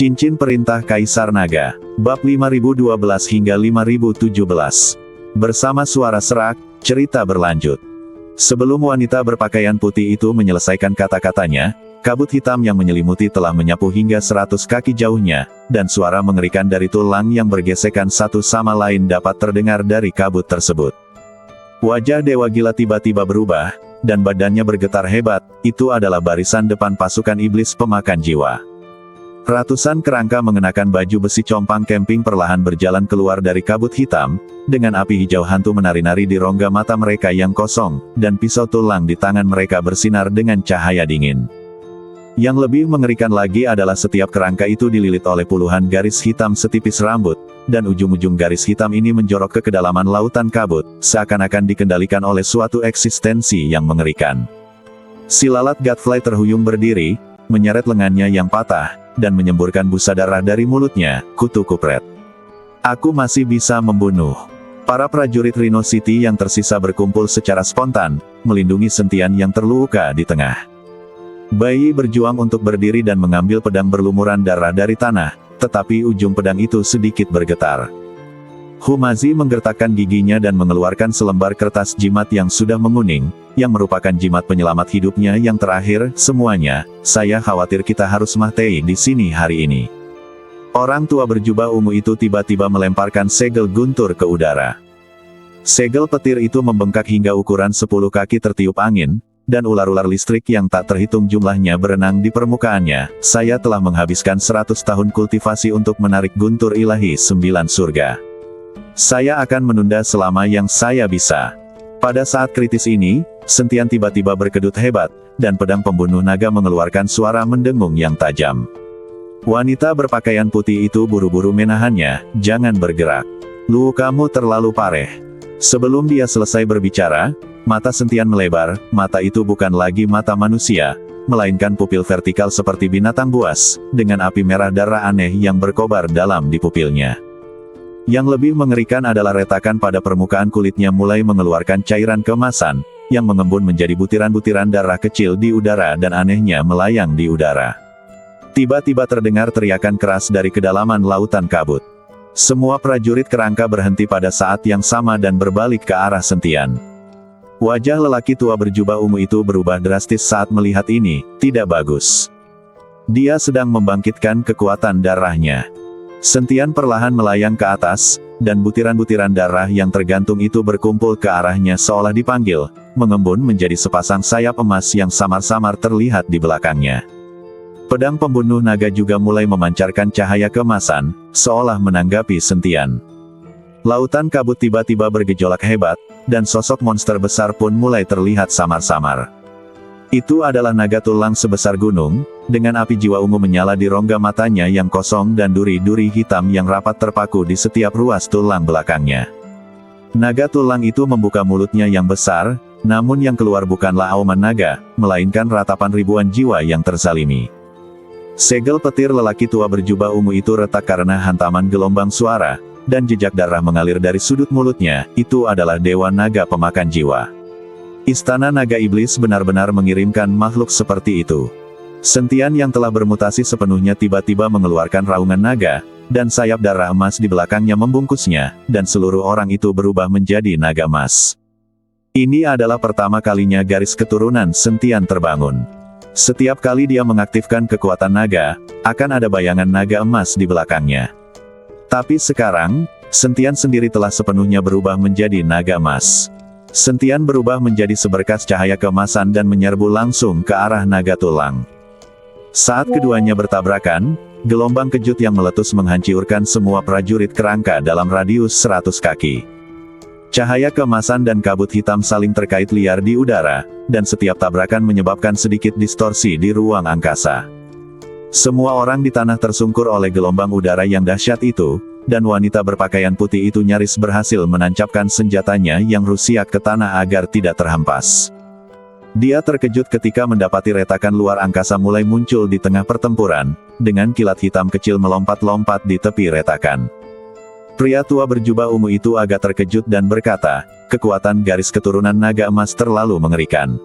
Cincin Perintah Kaisar Naga, Bab 5012 hingga 5017. Bersama suara serak, cerita berlanjut. Sebelum wanita berpakaian putih itu menyelesaikan kata-katanya, kabut hitam yang menyelimuti telah menyapu hingga 100 kaki jauhnya, dan suara mengerikan dari tulang yang bergesekan satu sama lain dapat terdengar dari kabut tersebut. Wajah Dewa Gila tiba-tiba berubah, dan badannya bergetar hebat. Itu adalah barisan depan pasukan iblis pemakan jiwa. Ratusan kerangka mengenakan baju besi compang camping perlahan berjalan keluar dari kabut hitam, dengan api hijau hantu menari-nari di rongga mata mereka yang kosong, dan pisau tulang di tangan mereka bersinar dengan cahaya dingin. Yang lebih mengerikan lagi adalah setiap kerangka itu dililit oleh puluhan garis hitam setipis rambut, dan ujung-ujung garis hitam ini menjorok ke kedalaman lautan kabut, seakan-akan dikendalikan oleh suatu eksistensi yang mengerikan. Si lalat Godfly terhuyung berdiri, menyeret lengannya yang patah, dan menyemburkan busa darah dari mulutnya, kutu kupret. Aku masih bisa membunuh. Para prajurit Rhino City yang tersisa berkumpul secara spontan, melindungi Sentian yang terluka di tengah. Bayi berjuang untuk berdiri dan mengambil pedang berlumuran darah dari tanah, tetapi ujung pedang itu sedikit bergetar. Humazi menggertakkan giginya dan mengeluarkan selembar kertas jimat yang sudah menguning, yang merupakan jimat penyelamat hidupnya yang terakhir. Semuanya, saya khawatir kita harus mati di sini hari ini. Orang tua berjubah ungu itu tiba-tiba melemparkan segel guntur ke udara. Segel petir itu membengkak hingga ukuran 10 kaki tertiup angin, dan ular-ular listrik yang tak terhitung jumlahnya berenang di permukaannya. Saya telah menghabiskan 100 tahun kultivasi untuk menarik guntur ilahi 9 surga. Saya akan menunda selama yang saya bisa. Pada saat kritis ini, Sentian tiba-tiba berkedut hebat, dan pedang pembunuh naga mengeluarkan suara mendengung yang tajam. Wanita berpakaian putih itu buru-buru menahannya, jangan bergerak. Lukamu terlalu pareh. Sebelum dia selesai berbicara, mata Sentian melebar. Mata itu bukan lagi mata manusia, melainkan pupil vertikal seperti binatang buas, dengan api merah darah aneh yang berkobar dalam di pupilnya. Yang lebih mengerikan adalah retakan pada permukaan kulitnya mulai mengeluarkan cairan keemasan, yang mengembun menjadi butiran-butiran darah kecil di udara dan anehnya melayang di udara. Tiba-tiba terdengar teriakan keras dari kedalaman lautan kabut. Semua prajurit kerangka berhenti pada saat yang sama dan berbalik ke arah Sentian. Wajah lelaki tua berjubah ungu itu berubah drastis saat melihat ini. Tidak bagus. Dia sedang membangkitkan kekuatan darahnya. Sentian perlahan melayang ke atas, dan butiran-butiran darah yang tergantung itu berkumpul ke arahnya seolah dipanggil, mengembun menjadi sepasang sayap emas yang samar-samar terlihat di belakangnya. Pedang pembunuh naga juga mulai memancarkan cahaya keemasan, seolah menanggapi Sentian. Lautan kabut tiba-tiba bergejolak hebat, dan sosok monster besar pun mulai terlihat samar-samar. Itu adalah naga tulang sebesar gunung, dengan api jiwa ungu menyala di rongga matanya yang kosong dan duri-duri hitam yang rapat terpaku di setiap ruas tulang belakangnya. Naga tulang itu membuka mulutnya yang besar, namun yang keluar bukanlah auman naga, melainkan ratapan ribuan jiwa yang terzalimi. Segel petir lelaki tua berjubah ungu itu retak karena hantaman gelombang suara, dan jejak darah mengalir dari sudut mulutnya. Itu adalah Dewa Naga Pemakan Jiwa. Istana Naga Iblis benar-benar mengirimkan makhluk seperti itu. Sentian yang telah bermutasi sepenuhnya tiba-tiba mengeluarkan raungan naga, dan sayap darah emas di belakangnya membungkusnya, dan seluruh orang itu berubah menjadi naga emas. Ini adalah pertama kalinya garis keturunan Sentian terbangun. Setiap kali dia mengaktifkan kekuatan naga, akan ada bayangan naga emas di belakangnya. Tapi sekarang, Sentian sendiri telah sepenuhnya berubah menjadi naga emas. Sentian berubah menjadi seberkas cahaya keemasan dan menyerbu langsung ke arah naga tulang. Saat keduanya bertabrakan, gelombang kejut yang meletus menghancurkan semua prajurit kerangka dalam radius 100 kaki. Cahaya keemasan dan kabut hitam saling terkait liar di udara, dan setiap tabrakan menyebabkan sedikit distorsi di ruang angkasa. Semua orang di tanah tersungkur oleh gelombang udara yang dahsyat itu, dan wanita berpakaian putih itu nyaris berhasil menancapkan senjatanya yang rusiak ke tanah agar tidak terhempas. Dia terkejut ketika mendapati retakan luar angkasa mulai muncul di tengah pertempuran, dengan kilat hitam kecil melompat-lompat di tepi retakan. Pria tua berjubah ungu itu agak terkejut dan berkata, kekuatan garis keturunan naga emas terlalu mengerikan.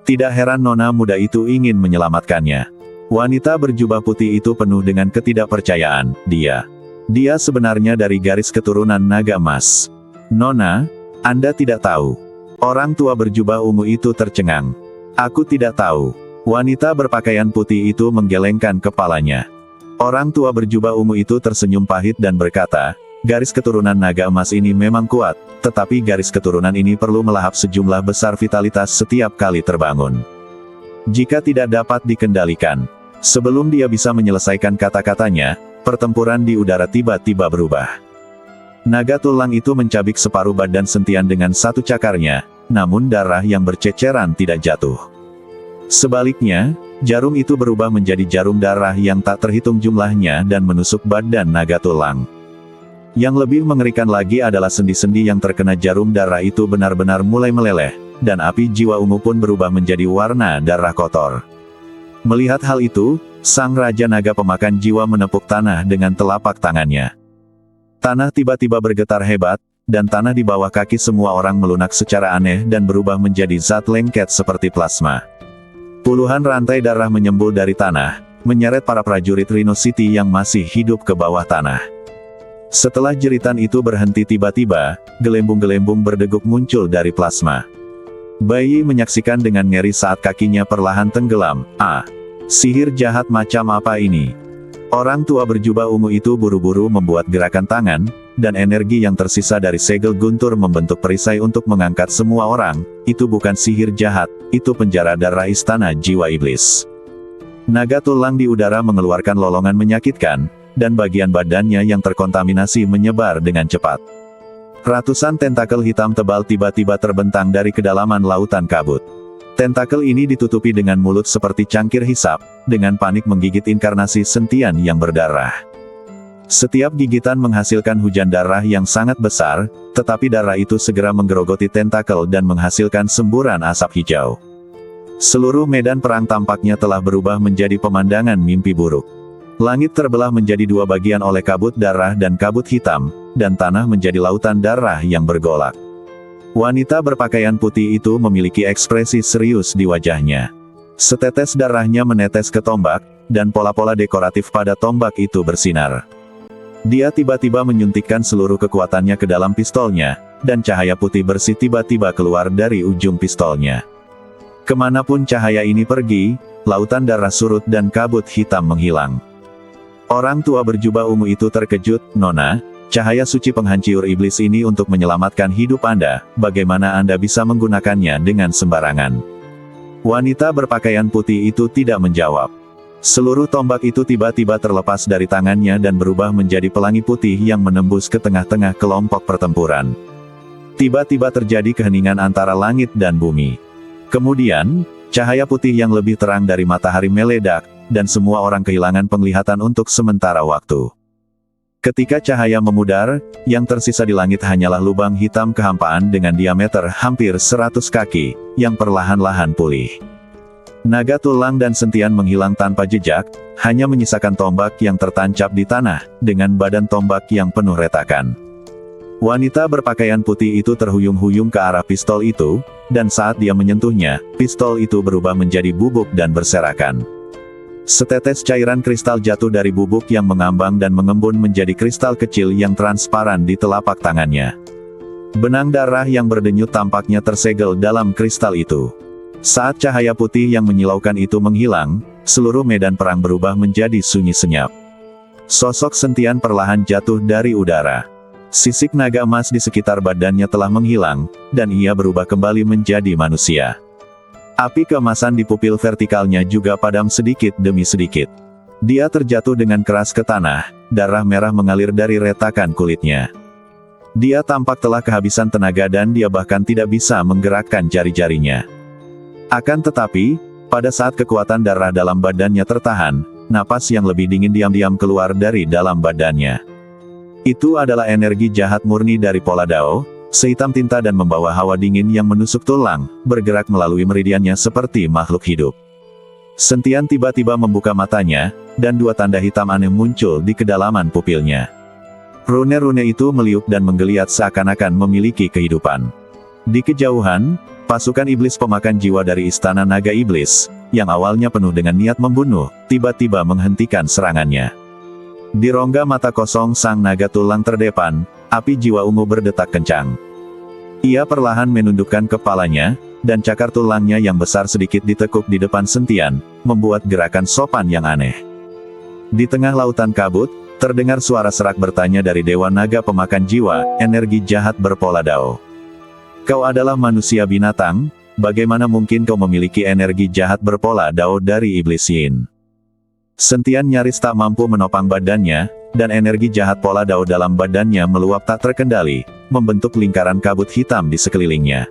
Tidak heran nona muda itu ingin menyelamatkannya. Wanita berjubah putih itu penuh dengan ketidakpercayaan. Dia sebenarnya dari garis keturunan naga emas. Nona, Anda tidak tahu. Orang tua berjubah ungu itu tercengang. Aku tidak tahu. Wanita berpakaian putih itu menggelengkan kepalanya. Orang tua berjubah ungu itu tersenyum pahit dan berkata, garis keturunan naga emas ini memang kuat, tetapi garis keturunan ini perlu melahap sejumlah besar vitalitas setiap kali terbangun. Jika tidak dapat dikendalikan, sebelum dia bisa menyelesaikan kata-katanya, pertempuran di udara tiba-tiba berubah. Naga tulang itu mencabik separuh badan Sentian dengan satu cakarnya, namun darah yang berceceran tidak jatuh. Sebaliknya, jarum itu berubah menjadi jarum darah yang tak terhitung jumlahnya dan menusuk badan naga tulang. Yang lebih mengerikan lagi adalah sendi-sendi yang terkena jarum darah itu benar-benar mulai meleleh, dan api jiwa ungu pun berubah menjadi warna darah kotor. Melihat hal itu, sang Raja Naga pemakan jiwa menepuk tanah dengan telapak tangannya. Tanah tiba-tiba bergetar hebat, dan tanah di bawah kaki semua orang melunak secara aneh dan berubah menjadi zat lengket seperti plasma. Puluhan rantai darah menyembul dari tanah, menyeret para prajurit Rhino City yang masih hidup ke bawah tanah. Setelah jeritan itu berhenti tiba-tiba, gelembung-gelembung berdeguk muncul dari plasma. Bayi menyaksikan dengan ngeri saat kakinya perlahan tenggelam. Sihir jahat macam apa ini? Orang tua berjubah ungu itu buru-buru membuat gerakan tangan, dan energi yang tersisa dari segel guntur membentuk perisai untuk mengangkat semua orang. Itu bukan sihir jahat, itu penjara darah istana jiwa iblis. Naga tulang di udara mengeluarkan lolongan menyakitkan, dan bagian badannya yang terkontaminasi menyebar dengan cepat. Ratusan tentakel hitam tebal tiba-tiba terbentang dari kedalaman lautan kabut. Tentakel ini ditutupi dengan mulut seperti cangkir hisap, dengan panik menggigit inkarnasi Sentian yang berdarah. Setiap gigitan menghasilkan hujan darah yang sangat besar, tetapi darah itu segera menggerogoti tentakel dan menghasilkan semburan asap hijau. Seluruh medan perang tampaknya telah berubah menjadi pemandangan mimpi buruk. Langit terbelah menjadi dua bagian oleh kabut darah dan kabut hitam, dan tanah menjadi lautan darah yang bergolak. Wanita berpakaian putih itu memiliki ekspresi serius di wajahnya. Setetes darahnya menetes ke tombak, dan pola-pola dekoratif pada tombak itu bersinar. Dia tiba-tiba menyuntikkan seluruh kekuatannya ke dalam pistolnya, dan cahaya putih bersih tiba-tiba keluar dari ujung pistolnya. Kemanapun cahaya ini pergi, lautan darah surut dan kabut hitam menghilang. Orang tua berjubah ungu itu terkejut. Nona, cahaya suci penghancur iblis ini untuk menyelamatkan hidup Anda, bagaimana Anda bisa menggunakannya dengan sembarangan? Wanita berpakaian putih itu tidak menjawab. Seluruh tombak itu tiba-tiba terlepas dari tangannya dan berubah menjadi pelangi putih yang menembus ke tengah-tengah kelompok pertempuran. Tiba-tiba terjadi keheningan antara langit dan bumi. Kemudian, cahaya putih yang lebih terang dari matahari meledak, dan semua orang kehilangan penglihatan untuk sementara waktu. Ketika cahaya memudar, yang tersisa di langit hanyalah lubang hitam kehampaan dengan diameter hampir 100 kaki, yang perlahan-lahan pulih. Naga tulang dan Sentian menghilang tanpa jejak, hanya menyisakan tombak yang tertancap di tanah, dengan badan tombak yang penuh retakan. Wanita berpakaian putih itu terhuyung-huyung ke arah pistol itu, dan saat dia menyentuhnya, pistol itu berubah menjadi bubuk dan berserakan. Setetes cairan kristal jatuh dari bubuk yang mengambang dan mengembun menjadi kristal kecil yang transparan di telapak tangannya. Benang darah yang berdenyut tampaknya tersegel dalam kristal itu. Saat cahaya putih yang menyilaukan itu menghilang, seluruh medan perang berubah menjadi sunyi senyap. Sosok Sentian perlahan jatuh dari udara. Sisik naga emas di sekitar badannya telah menghilang, dan ia berubah kembali menjadi manusia. Api keemasan di pupil vertikalnya juga padam sedikit demi sedikit. Dia terjatuh dengan keras ke tanah, darah merah mengalir dari retakan kulitnya. Dia tampak telah kehabisan tenaga dan dia bahkan tidak bisa menggerakkan jari-jarinya. Akan tetapi, pada saat kekuatan darah dalam badannya tertahan, napas yang lebih dingin diam-diam keluar dari dalam badannya. Itu adalah energi jahat murni dari Pola Dao, sehitam tinta dan membawa hawa dingin yang menusuk tulang, bergerak melalui meridiannya seperti makhluk hidup. Sentian tiba-tiba membuka matanya, dan dua tanda hitam aneh muncul di kedalaman pupilnya. Rune-rune itu meliuk dan menggeliat seakan-akan memiliki kehidupan. Di kejauhan, pasukan iblis pemakan jiwa dari Istana Naga Iblis, yang awalnya penuh dengan niat membunuh, tiba-tiba menghentikan serangannya. Di rongga mata kosong sang naga tulang terdepan, api jiwa ungu berdetak kencang. Ia perlahan menundukkan kepalanya, dan cakar tulangnya yang besar sedikit ditekuk di depan sentian, membuat gerakan sopan yang aneh. Di tengah lautan kabut, terdengar suara serak bertanya dari Dewa Naga Pemakan Jiwa, energi jahat berpola Dao. Kau adalah manusia binatang, bagaimana mungkin kau memiliki energi jahat berpola Dao dari Iblis Yin? Sentian nyaris tak mampu menopang badannya, dan energi jahat pola Dao dalam badannya meluap tak terkendali, membentuk lingkaran kabut hitam di sekelilingnya.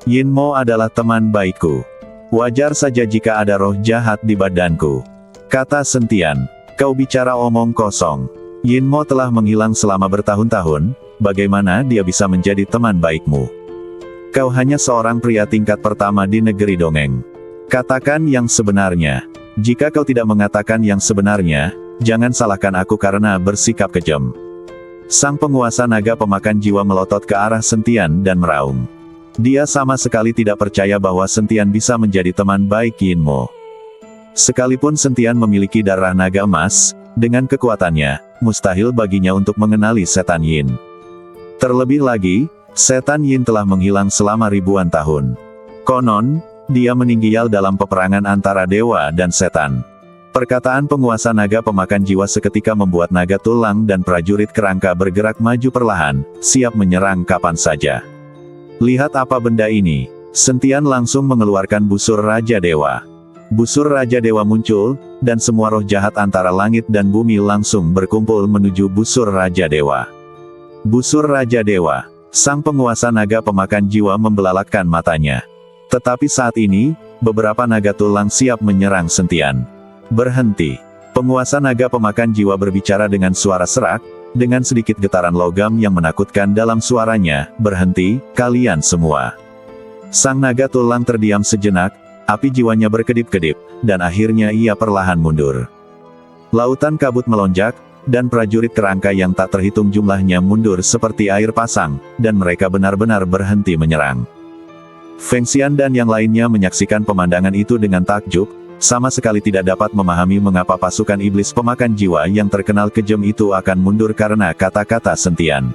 Yin Mo adalah teman baikku. Wajar saja jika ada roh jahat di badanku, kata Sentian. Kau bicara omong kosong. Yin Mo telah menghilang selama bertahun-tahun, bagaimana dia bisa menjadi teman baikmu? Kau hanya seorang pria tingkat pertama di negeri dongeng. Katakan yang sebenarnya. Jika kau tidak mengatakan yang sebenarnya, jangan salahkan aku karena bersikap kejam. Sang penguasa naga pemakan jiwa melotot ke arah Sentian dan meraung. Dia sama sekali tidak percaya bahwa Sentian bisa menjadi teman baik Yin Mo. Sekalipun Sentian memiliki darah naga emas, dengan kekuatannya, mustahil baginya untuk mengenali setan Yin. Terlebih lagi, setan Yin telah menghilang selama ribuan tahun. Konon, dia meninggal dalam peperangan antara dewa dan setan. Perkataan penguasa naga pemakan jiwa seketika membuat naga tulang dan prajurit kerangka bergerak maju perlahan, siap menyerang kapan saja. Lihat apa benda ini. Sentian langsung mengeluarkan busur Raja Dewa. Busur Raja Dewa muncul, dan semua roh jahat antara langit dan bumi langsung berkumpul menuju busur Raja Dewa. Busur Raja Dewa. Sang penguasa naga pemakan jiwa membelalakkan matanya. Tetapi saat ini, beberapa naga tulang siap menyerang Sentian. Berhenti. Penguasa naga pemakan jiwa berbicara dengan suara serak, dengan sedikit getaran logam yang menakutkan dalam suaranya. Berhenti, kalian semua. Sang naga tulang terdiam sejenak, api jiwanya berkedip-kedip, dan akhirnya ia perlahan mundur. Lautan kabut melonjak, dan prajurit kerangka yang tak terhitung jumlahnya mundur seperti air pasang, dan mereka benar-benar berhenti menyerang. Feng Xian dan yang lainnya menyaksikan pemandangan itu dengan takjub, sama sekali tidak dapat memahami mengapa pasukan iblis pemakan jiwa yang terkenal kejam itu akan mundur karena kata-kata Sentian.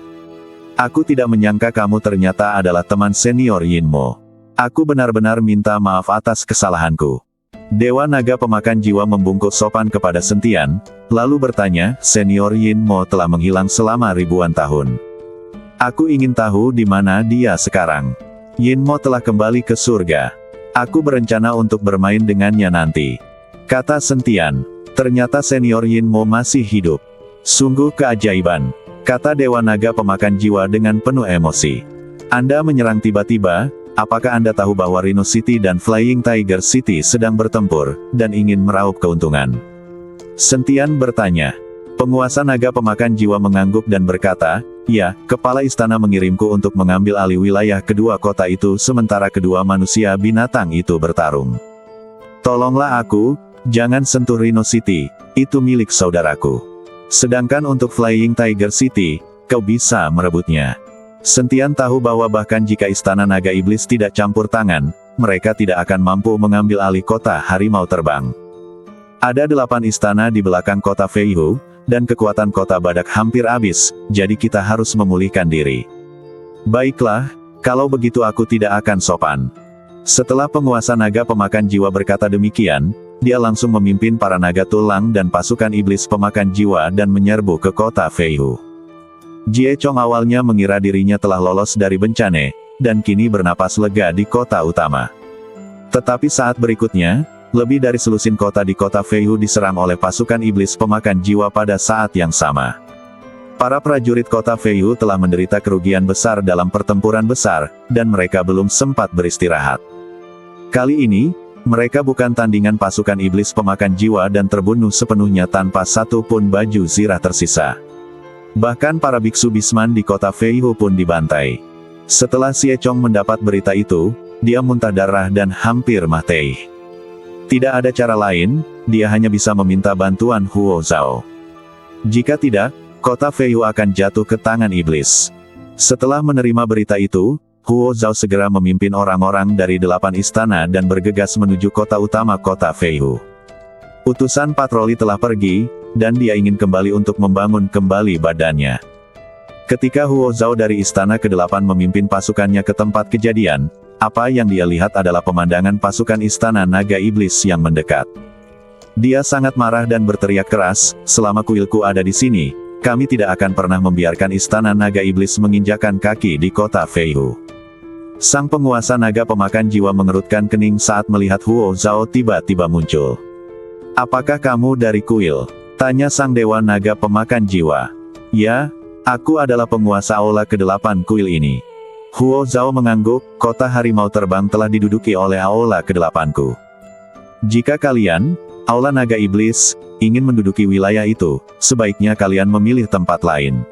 Aku tidak menyangka kamu ternyata adalah teman senior Yin Mo. Aku benar-benar minta maaf atas kesalahanku. Dewa Naga Pemakan Jiwa membungkuk sopan kepada Sentian, lalu bertanya, senior Yin Mo telah menghilang selama ribuan tahun. Aku ingin tahu di mana dia sekarang. Yin Mo telah kembali ke surga. Aku berencana untuk bermain dengannya nanti. Kata Sentian. Ternyata senior Yin Mo masih hidup. Sungguh keajaiban. Kata Dewa Naga Pemakan Jiwa dengan penuh emosi. Anda menyerang tiba-tiba, apakah Anda tahu bahwa Rhino City dan Flying Tiger City sedang bertempur, dan ingin meraup keuntungan? Sentian bertanya. Penguasa naga pemakan jiwa mengangguk dan berkata, ya, kepala istana mengirimku untuk mengambil alih wilayah kedua kota itu sementara kedua manusia binatang itu bertarung. Tolonglah aku, jangan sentuh Rhino City, itu milik saudaraku. Sedangkan untuk Flying Tiger City, kau bisa merebutnya. Sentian tahu bahwa bahkan jika istana naga iblis tidak campur tangan, mereka tidak akan mampu mengambil alih kota harimau terbang. Ada 8 istana di belakang kota Feihu, dan kekuatan kota badak hampir habis, jadi kita harus memulihkan diri. Baiklah, kalau begitu aku tidak akan sopan. Setelah penguasa naga pemakan jiwa berkata demikian, dia langsung memimpin para naga tulang dan pasukan iblis pemakan jiwa dan menyerbu ke kota Feihu. Jie Chong awalnya mengira dirinya telah lolos dari bencana, dan kini bernapas lega di kota utama. Tetapi saat berikutnya, lebih dari selusin kota di kota Feihu diserang oleh pasukan iblis pemakan jiwa pada saat yang sama. Para prajurit kota Feihu telah menderita kerugian besar dalam pertempuran besar, dan mereka belum sempat beristirahat. Kali ini, mereka bukan tandingan pasukan iblis pemakan jiwa dan terbunuh sepenuhnya tanpa satu pun baju zirah tersisa. Bahkan para biksu Bisman di kota Feihu pun dibantai. Setelah Xie Chong mendapat berita itu, dia muntah darah dan hampir mati. Tidak ada cara lain, dia hanya bisa meminta bantuan Huo Zhao. Jika tidak, kota Feihu akan jatuh ke tangan iblis. Setelah menerima berita itu, Huo Zhao segera memimpin orang-orang dari 8 istana dan bergegas menuju kota utama kota Feihu. Utusan patroli telah pergi, dan dia ingin kembali untuk membangun kembali badannya. Ketika Huo Zhao dari istana ke-8 memimpin pasukannya ke tempat kejadian, apa yang dia lihat adalah pemandangan pasukan istana naga iblis yang mendekat. Dia sangat marah dan berteriak keras, "Selama kuilku ada di sini, kami tidak akan pernah membiarkan istana naga iblis menginjakan kaki di kota Feihu." Sang penguasa naga pemakan jiwa mengerutkan kening saat melihat Huo Zhao tiba-tiba muncul. "Apakah kamu dari kuil?" tanya sang dewa naga pemakan jiwa. "Ya, aku adalah penguasa aula ke-8 kuil ini." Huo Zhao mengangguk, "Kota harimau terbang telah diduduki oleh aula ke-8ku. Jika kalian, aula naga iblis, ingin menduduki wilayah itu, sebaiknya kalian memilih tempat lain.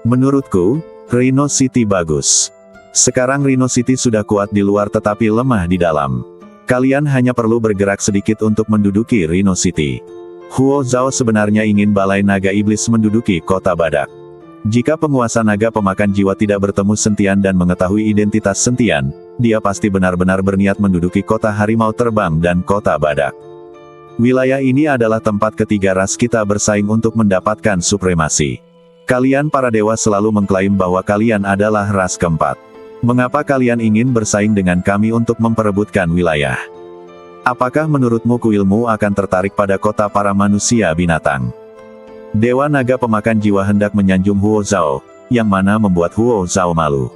Menurutku, Rhino City bagus. Sekarang Rhino City sudah kuat di luar tetapi lemah di dalam. Kalian hanya perlu bergerak sedikit untuk menduduki Rhino City." Huo Zhao sebenarnya ingin balai naga iblis menduduki kota badak. Jika penguasa naga pemakan jiwa tidak bertemu Sentian dan mengetahui identitas Sentian, dia pasti benar-benar berniat menduduki kota harimau terbang dan kota badak. Wilayah ini adalah tempat ketiga ras kita bersaing untuk mendapatkan supremasi. Kalian para dewa selalu mengklaim bahwa kalian adalah ras keempat. Mengapa kalian ingin bersaing dengan kami untuk memperebutkan wilayah? Apakah menurutmu kuilmu akan tertarik pada kota para manusia binatang? Dewa naga pemakan jiwa hendak menyanjung Huo Zhao, yang mana membuat Huo Zhao malu.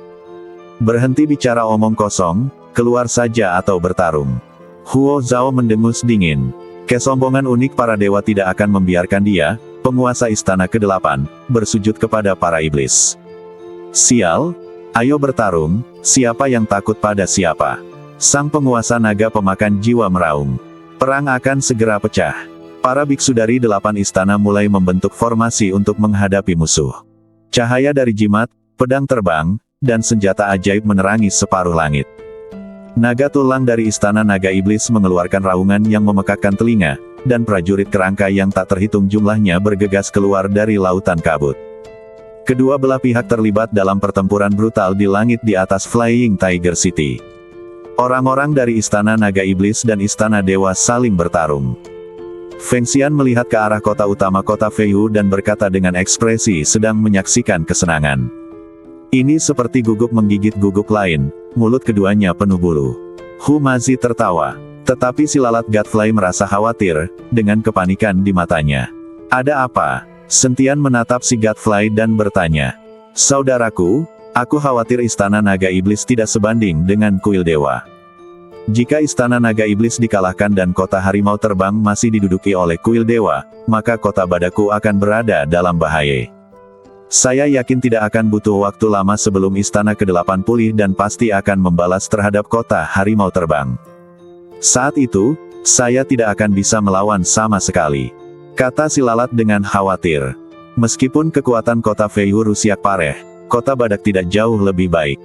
"Berhenti bicara omong kosong, keluar saja atau bertarung." Huo Zhao mendengus dingin. Kesombongan unik para dewa tidak akan membiarkan dia, penguasa istana ke-8, bersujud kepada para iblis. "Sial, ayo bertarung, siapa yang takut pada siapa?" Sang penguasa naga pemakan jiwa meraung. Perang akan segera pecah. Para biksu dari 8 istana mulai membentuk formasi untuk menghadapi musuh. Cahaya dari jimat, pedang terbang, dan senjata ajaib menerangi separuh langit. Naga tulang dari istana naga iblis mengeluarkan raungan yang memekakkan telinga, dan prajurit kerangka yang tak terhitung jumlahnya bergegas keluar dari lautan kabut. Kedua belah pihak terlibat dalam pertempuran brutal di langit di atas Flying Tiger City. Orang-orang dari istana naga iblis dan istana dewa saling bertarung. Feng Xian melihat ke arah kota utama kota Feihu dan berkata dengan ekspresi sedang menyaksikan kesenangan. Ini seperti guguk menggigit guguk lain, mulut keduanya penuh bulu. Hu Mazi tertawa. Tetapi si lalat Godfly merasa khawatir, dengan kepanikan di matanya. "Ada apa?" Sentian menatap si Godfly dan bertanya. "Saudaraku, aku khawatir istana naga iblis tidak sebanding dengan kuil dewa. Jika istana naga iblis dikalahkan dan kota harimau terbang masih diduduki oleh kuil dewa, maka kota badakku akan berada dalam bahaya. Saya yakin tidak akan butuh waktu lama sebelum istana ke-8 pulih dan pasti akan membalas terhadap kota harimau terbang. Saat itu, saya tidak akan bisa melawan sama sekali," kata si lalat dengan khawatir. Meskipun kekuatan kota Feihu rusiak pareh, kota badak tidak jauh lebih baik.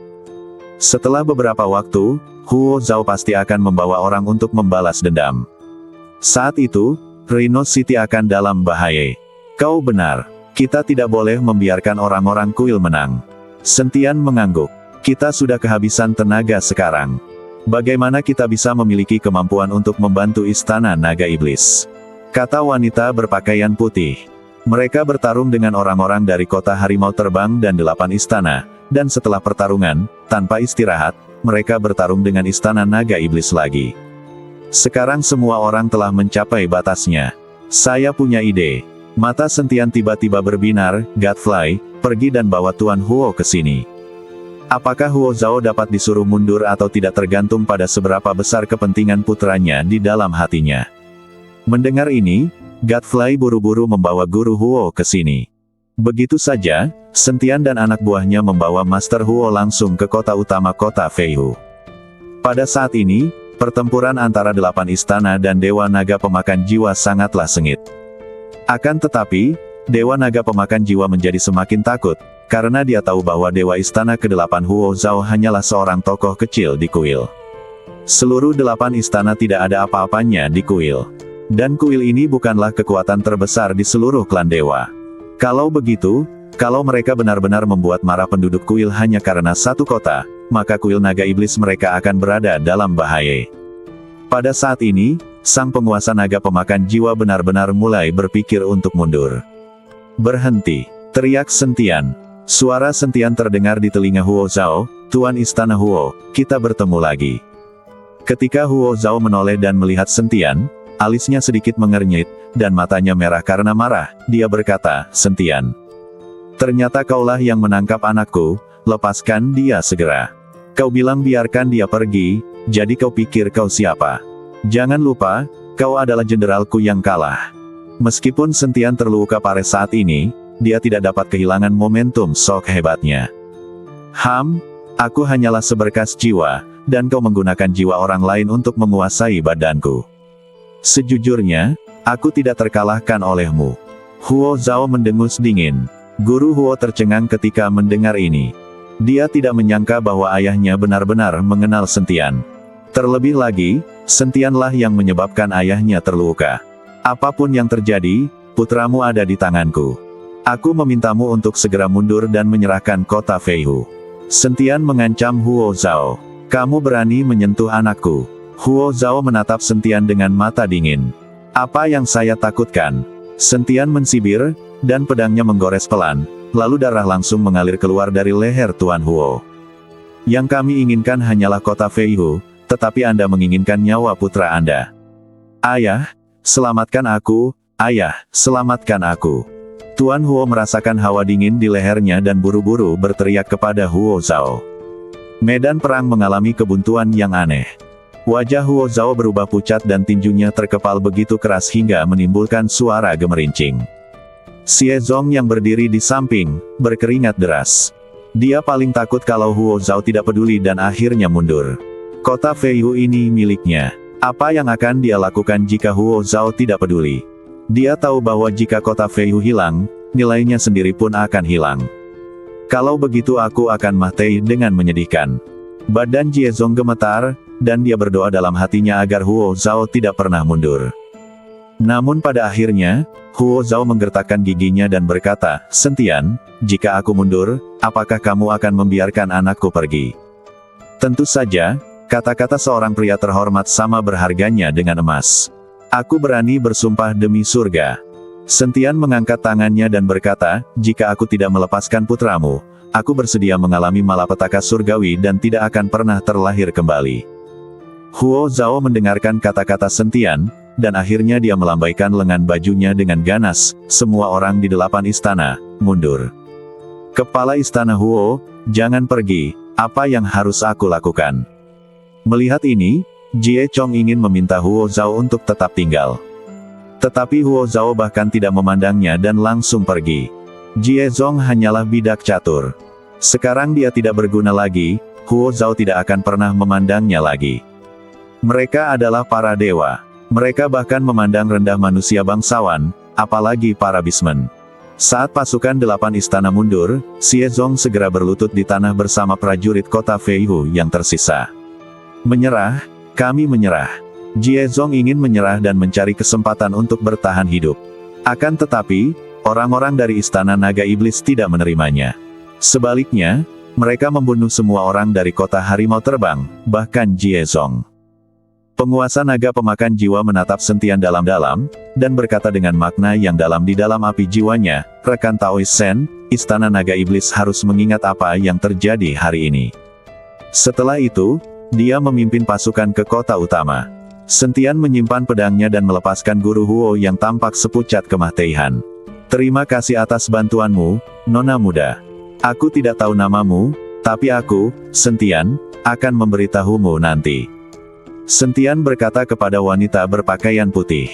Setelah beberapa waktu, Huo Zhao pasti akan membawa orang untuk membalas dendam. Saat itu, Rhino City akan dalam bahaya. "Kau benar. Kita tidak boleh membiarkan orang-orang kuil menang." Sentian mengangguk. "Kita sudah kehabisan tenaga sekarang. Bagaimana kita bisa memiliki kemampuan untuk membantu istana naga iblis?" kata wanita berpakaian putih. Mereka bertarung dengan orang-orang dari kota harimau terbang dan 8 istana, dan setelah pertarungan, tanpa istirahat, mereka bertarung dengan istana naga iblis lagi. Sekarang semua orang telah mencapai batasnya. "Saya punya ide." Mata Sentian tiba-tiba berbinar. "Godfly, pergi dan bawa Tuan Huo ke sini." Apakah Huo Zhao dapat disuruh mundur atau tidak tergantung pada seberapa besar kepentingan putranya di dalam hatinya. Mendengar ini, Godfly buru-buru membawa guru Huo ke sini. Begitu saja, Sentian dan anak buahnya membawa Master Huo langsung ke kota utama kota Feihu. Pada saat ini, pertempuran antara 8 istana dan Dewa Naga Pemakan Jiwa sangatlah sengit. Akan tetapi, Dewa Naga Pemakan Jiwa menjadi semakin takut, karena dia tahu bahwa Dewa Istana ke-8 Huo Zhao hanyalah seorang tokoh kecil di kuil. Seluruh 8 istana tidak ada apa-apanya di kuil. Dan kuil ini bukanlah kekuatan terbesar di seluruh klan dewa. Kalau begitu, kalau mereka benar-benar membuat marah penduduk kuil hanya karena satu kota, maka kuil naga iblis mereka akan berada dalam bahaya. Pada saat ini, sang penguasa naga pemakan jiwa benar-benar mulai berpikir untuk mundur. "Berhenti!" teriak Sentian. Suara Sentian terdengar di telinga Huo Zhao, "Tuan Istana Huo, kita bertemu lagi." Ketika Huo Zhao menoleh dan melihat Sentian, alisnya sedikit mengernyit, dan matanya merah karena marah. Dia berkata, "Sentian, ternyata kaulah yang menangkap anakku, lepaskan dia segera. Kau bilang biarkan dia pergi, jadi kau pikir kau siapa? Jangan lupa, kau adalah jenderalku yang kalah." Meskipun Sentian terluka parah saat ini, dia tidak dapat kehilangan momentum sok hebatnya. Aku hanyalah seberkas jiwa, dan kau menggunakan jiwa orang lain untuk menguasai badanku. Sejujurnya, aku tidak terkalahkan olehmu." Huo Zhao mendengus dingin. Guru Huo tercengang ketika mendengar ini. Dia tidak menyangka bahwa ayahnya benar-benar mengenal Sentian. Terlebih lagi, Sentianlah yang menyebabkan ayahnya terluka. "Apapun yang terjadi, putramu ada di tanganku. Aku memintamu untuk segera mundur dan menyerahkan kota Feihu." Sentian mengancam Huo Zhao. "Kamu berani menyentuh anakku?" Huo Zhao menatap Sentian dengan mata dingin. "Apa yang saya takutkan?" Sentian mensibir, dan pedangnya menggores pelan, lalu darah langsung mengalir keluar dari leher Tuan Huo. "Yang kami inginkan hanyalah kota Feihu, tetapi Anda menginginkan nyawa putra Anda." "Ayah, selamatkan aku, ayah, selamatkan aku." Tuan Huo merasakan hawa dingin di lehernya dan buru-buru berteriak kepada Huo Zhao. Medan perang mengalami kebuntuan yang aneh. Wajah Huo Zhao berubah pucat dan tinjunya terkepal begitu keras hingga menimbulkan suara gemerincing. Xie Zong yang berdiri di samping, berkeringat deras. Dia paling takut kalau Huo Zhao tidak peduli dan akhirnya mundur. Kota Feihu ini miliknya. Apa yang akan dia lakukan jika Huo Zhao tidak peduli? Dia tahu bahwa jika kota Feihu hilang, nilainya sendiri pun akan hilang. "Kalau begitu aku akan mati dengan menyedihkan." Badan Xie Zong gemetar, dan dia berdoa dalam hatinya agar Huo Zhao tidak pernah mundur. Namun pada akhirnya, Huo Zhao menggertakkan giginya dan berkata, "Sentian, jika aku mundur, apakah kamu akan membiarkan anakku pergi?" Tentu saja, kata-kata seorang pria terhormat sama berharganya dengan emas. "Aku berani bersumpah demi surga." Sentian mengangkat tangannya dan berkata, "Jika aku tidak melepaskan putramu, aku bersedia mengalami malapetaka surgawi dan tidak akan pernah terlahir kembali." Huo Zhao mendengarkan kata-kata Sentian, dan akhirnya dia melambaikan lengan bajunya dengan ganas. Semua orang di 8 istana, mundur. "Kepala istana Huo, jangan pergi, apa yang harus aku lakukan?" Melihat ini, Jie Chong ingin meminta Huo Zhao untuk tetap tinggal. Tetapi Huo Zhao bahkan tidak memandangnya dan langsung pergi. Jie Zong hanyalah bidak catur. Sekarang dia tidak berguna lagi, Huo Zhao tidak akan pernah memandangnya lagi. Mereka adalah para dewa. Mereka bahkan memandang rendah manusia bangsawan, apalagi para bismen. Saat pasukan 8 istana mundur, Xie Zong segera berlutut di tanah bersama prajurit kota Feihu yang tersisa. "Menyerah, kami menyerah." Jie Zong ingin menyerah dan mencari kesempatan untuk bertahan hidup. Akan tetapi, orang-orang dari istana naga iblis tidak menerimanya. Sebaliknya, mereka membunuh semua orang dari kota harimau terbang, bahkan Jie Zong. Penguasa naga pemakan jiwa menatap Sentian dalam-dalam, dan berkata dengan makna yang dalam di dalam api jiwanya, "Rekan Taois Sen, istana naga iblis harus mengingat apa yang terjadi hari ini." Setelah itu, dia memimpin pasukan ke kota utama. Sentian menyimpan pedangnya dan melepaskan guru Huo yang tampak sepucat kematian. "Terima kasih atas bantuanmu, Nona muda. Aku tidak tahu namamu, tapi aku, Sentian, akan memberitahumu nanti." Sentian berkata kepada wanita berpakaian putih.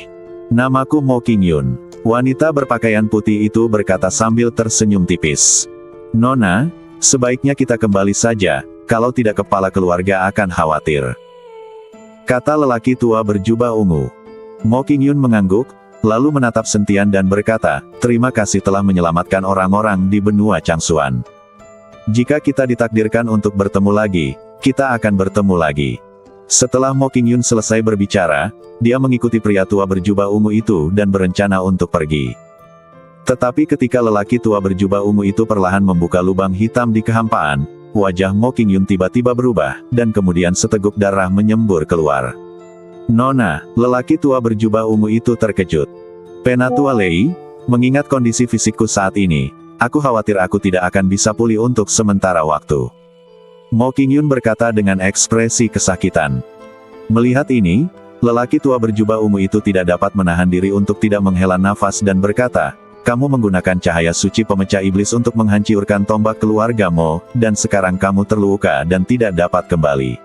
"Namaku Mo Qingyun." Wanita berpakaian putih itu berkata sambil tersenyum tipis. "Nona, sebaiknya kita kembali saja, kalau tidak kepala keluarga akan khawatir," kata lelaki tua berjubah ungu. Mo Qingyun mengangguk, lalu menatap Sentian dan berkata, "Terima kasih telah menyelamatkan orang-orang di benua Changsuan. Jika kita ditakdirkan untuk bertemu lagi, kita akan bertemu lagi." Setelah Mo Qingyun selesai berbicara, dia mengikuti pria tua berjubah ungu itu dan berencana untuk pergi. Tetapi ketika lelaki tua berjubah ungu itu perlahan membuka lubang hitam di kehampaan, wajah Mo Qingyun tiba-tiba berubah, dan kemudian seteguk darah menyembur keluar. "Nona," lelaki tua berjubah ungu itu terkejut. "Penatua Lei, mengingat kondisi fisikku saat ini, aku khawatir aku tidak akan bisa pulih untuk sementara waktu." Mo Qingyun berkata dengan ekspresi kesakitan. Melihat ini, lelaki tua berjubah ungu itu tidak dapat menahan diri untuk tidak menghela nafas dan berkata, "Kamu menggunakan cahaya suci pemecah iblis untuk menghancurkan tombak keluarga Mo, dan sekarang kamu terluka dan tidak dapat kembali.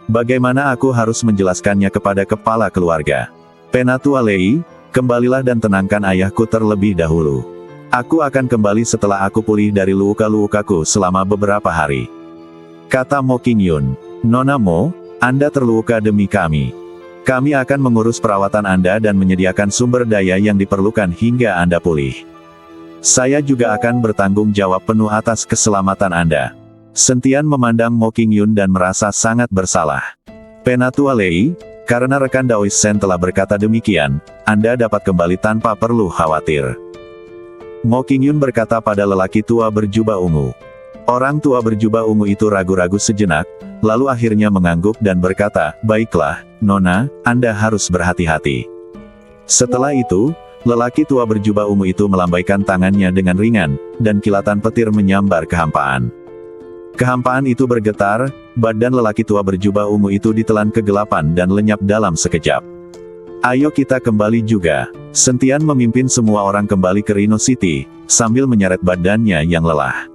Bagaimana aku harus menjelaskannya kepada kepala keluarga? Penatua Lei, kembalilah dan tenangkan ayahku terlebih dahulu. Aku akan kembali setelah aku pulih dari luka-lukaku selama beberapa hari," kata Mo Qingyun. "Nona Mo, Anda terluka demi kami. Kami akan mengurus perawatan Anda dan menyediakan sumber daya yang diperlukan hingga Anda pulih. Saya juga akan bertanggung jawab penuh atas keselamatan Anda." Sentian memandang Mo Qingyun dan merasa sangat bersalah. "Penatua Lei, karena rekan Daois Shen telah berkata demikian, Anda dapat kembali tanpa perlu khawatir," Mo Qingyun berkata pada lelaki tua berjubah ungu. Orang tua berjubah ungu itu ragu-ragu sejenak, lalu akhirnya mengangguk dan berkata, "Baiklah, Nona, Anda harus berhati-hati." Setelah itu, lelaki tua berjubah ungu itu melambaikan tangannya dengan ringan, dan kilatan petir menyambar kehampaan. Kehampaan itu bergetar, badan lelaki tua berjubah ungu itu ditelan kegelapan dan lenyap dalam sekejap. "Ayo kita kembali juga." Sentian memimpin semua orang kembali ke Rhino City, sambil menyeret badannya yang lelah.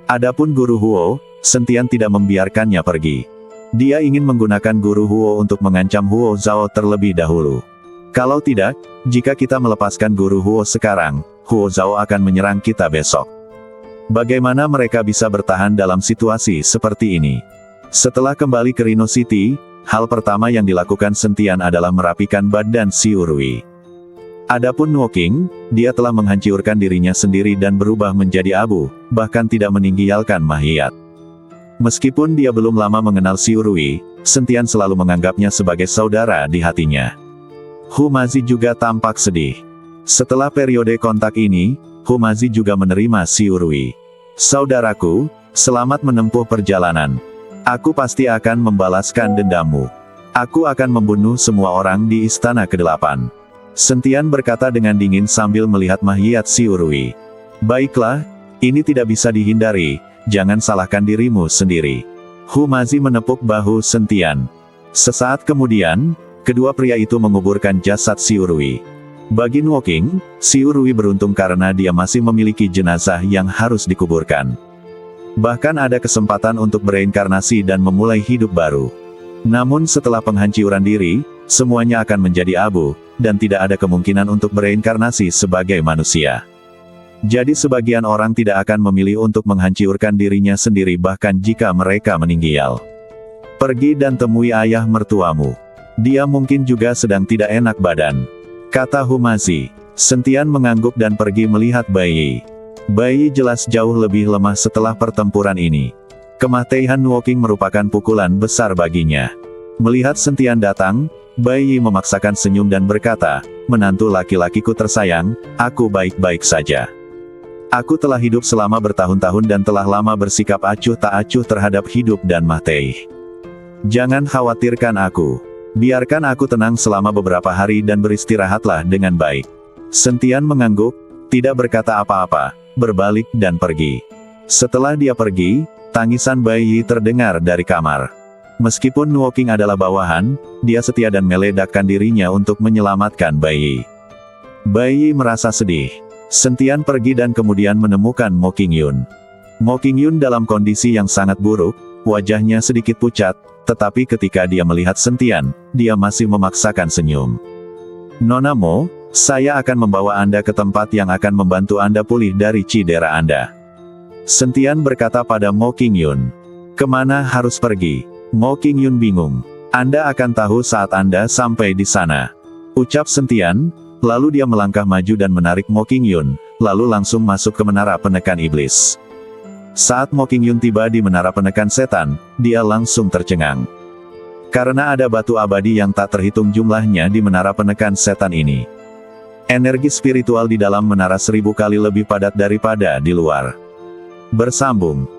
Adapun Guru Huo, Sentian tidak membiarkannya pergi. Dia ingin menggunakan Guru Huo untuk mengancam Huo Zhao terlebih dahulu. Kalau tidak, jika kita melepaskan Guru Huo sekarang, Huo Zhao akan menyerang kita besok. Bagaimana mereka bisa bertahan dalam situasi seperti ini? Setelah kembali ke Rhino City, hal pertama yang dilakukan Sentian adalah merapikan badan si Urui. Adapun Nuo Qing, dia telah menghancurkan dirinya sendiri dan berubah menjadi abu, bahkan tidak meninggalkan mahiyat. Meskipun dia belum lama mengenal si Urui, Sentian selalu menganggapnya sebagai saudara di hatinya. Hu Mazi juga tampak sedih. Setelah periode kontak ini, Hu Mazi juga menerima si Urui. "Saudaraku, selamat menempuh perjalanan. Aku pasti akan membalaskan dendammu. Aku akan membunuh semua orang di Istana Ke-8. Sentian berkata dengan dingin sambil melihat mahiyat si Urui. "Baiklah, ini tidak bisa dihindari, jangan salahkan dirimu sendiri." Hu Mazi menepuk bahu Sentian. Sesaat kemudian, kedua pria itu menguburkan jasad si Urui. Bagi Nuo Qing, si Urui beruntung karena dia masih memiliki jenazah yang harus dikuburkan. Bahkan ada kesempatan untuk bereinkarnasi dan memulai hidup baru. Namun setelah penghancuran diri, semuanya akan menjadi abu, dan tidak ada kemungkinan untuk bereinkarnasi sebagai manusia. Jadi sebagian orang tidak akan memilih untuk menghancurkan dirinya sendiri bahkan jika mereka meninggal. "Pergi dan temui ayah mertuamu. Dia mungkin juga sedang tidak enak badan," kata Hu Mazi. Sentian mengangguk dan pergi melihat Bai Yi. Bai Yi jelas jauh lebih lemah setelah pertempuran ini. Kematian Nuo Qing merupakan pukulan besar baginya. Melihat Sentian datang, Bai Yi memaksakan senyum dan berkata, "Menantu laki-lakiku tersayang, aku baik-baik saja. Aku telah hidup selama bertahun-tahun dan telah lama bersikap acuh tak acuh terhadap hidup dan mati. Jangan khawatirkan aku. Biarkan aku tenang selama beberapa hari dan beristirahatlah dengan baik." Sentian mengangguk, tidak berkata apa-apa, berbalik dan pergi. Setelah dia pergi, tangisan Bai Yi terdengar dari kamar. Meskipun Nuo Qing adalah bawahan, dia setia dan meledakkan dirinya untuk menyelamatkan Bai Yi. Bai Yi merasa sedih. Sentian pergi dan kemudian menemukan Mo Qingyun. Mo Qingyun dalam kondisi yang sangat buruk, wajahnya sedikit pucat, tetapi ketika dia melihat Sentian, dia masih memaksakan senyum. "Nona Mo, saya akan membawa Anda ke tempat yang akan membantu Anda pulih dari cedera Anda," Sentian berkata pada Mo Qingyun. "Kemana harus pergi?" Mo Qingyun bingung. "Anda akan tahu saat Anda sampai di sana," ucap Sentian, lalu dia melangkah maju dan menarik Mo Qingyun, lalu langsung masuk ke menara penekan iblis. Saat Mo Qingyun tiba di menara penekan setan, dia langsung tercengang. Karena ada batu abadi yang tak terhitung jumlahnya di menara penekan setan ini. Energi spiritual di dalam menara 1000 kali lebih padat daripada di luar. Bersambung.